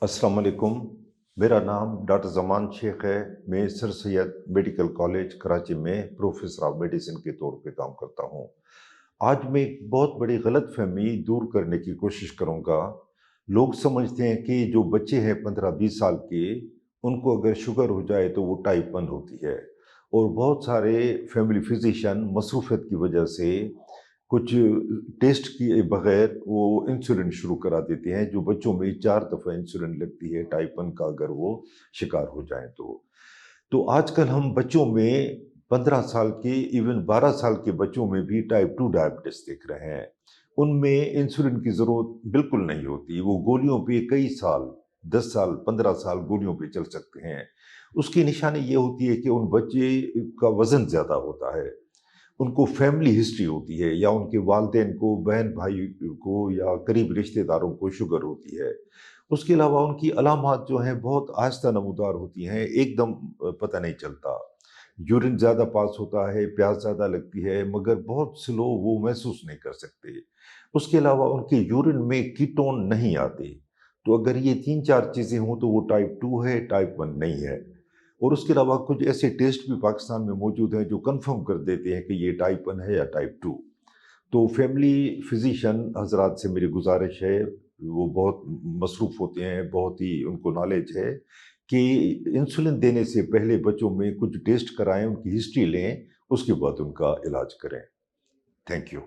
अस्सलाम वालेकुम। मेरा नाम डॉक्टर ज़मान शेख है। मैं sir Syed medical college Karachi में प्रोफेसर ऑफ मेडिसिन के तौर पे काम करता हूँ। आज मैं एक बहुत बड़ी गलतफ़हमी दूर करने की कोशिश करूँगा। लोग समझते हैं कि जो बच्चे हैं 15-20 साल के, उनको अगर शुगर हो जाए तो वो टाइप 1 होती है, और बहुत सारे फैमिली फिजिशियन मसरूफ़ियत की वजह से कुछ टेस्ट किए बगैर वो इंसुलिन शुरू करा देते हैं, जो बच्चों में 4 दफ़ा इंसुलिन लगती है टाइप 1 का अगर वो शिकार हो जाएँ तो। तो आजकल हम बच्चों में 15 साल के, इवन 12 साल के बच्चों में भी टाइप 2 डायबिटिस देख रहे हैं। उनमें इंसुलिन की ज़रूरत बिल्कुल नहीं होती। वो गोलियों पे कई साल, 10 साल, 15 साल गोलियों पे चल सकते हैं। उसकी निशानी ये होती है कि उन बच्चे का वज़न ज़्यादा होता है। उनको फैमिली हिस्ट्री होती है, या उनके वालिदैन को, बहन-भाई को, या करीब रिश्तेदारों को शुगर होती है। उसके अलावा उनकी अलामात जो हैं बहुत आहिस्ता नमूदार होती हैं, एकदम पता नहीं चलता। यूरिन ज़्यादा पास होता है, प्यास ज़्यादा लगती है, मगर बहुत स्लो, वो महसूस नहीं कर सकते। उसके अलावा उनके यूरिन में कीटोन नहीं आते। तो अगर ये 3-4 चीज़ें हों तो वो टाइप 2 है, टाइप 1 नहीं है। और उसके अलावा कुछ ऐसे टेस्ट भी पाकिस्तान में मौजूद हैं जो कन्फर्म कर देते हैं कि ये टाइप 1 है या टाइप 2। तो फैमिली फिजिशियन हज़रात से मेरी गुज़ारिश है, वो बहुत मसरूफ़ होते हैं, बहुत ही उनको नॉलेज है, कि इंसुलिन देने से पहले बच्चों में कुछ टेस्ट कराएँ, उनकी हिस्ट्री लें, उसके बाद उनका इलाज करें। Thank you.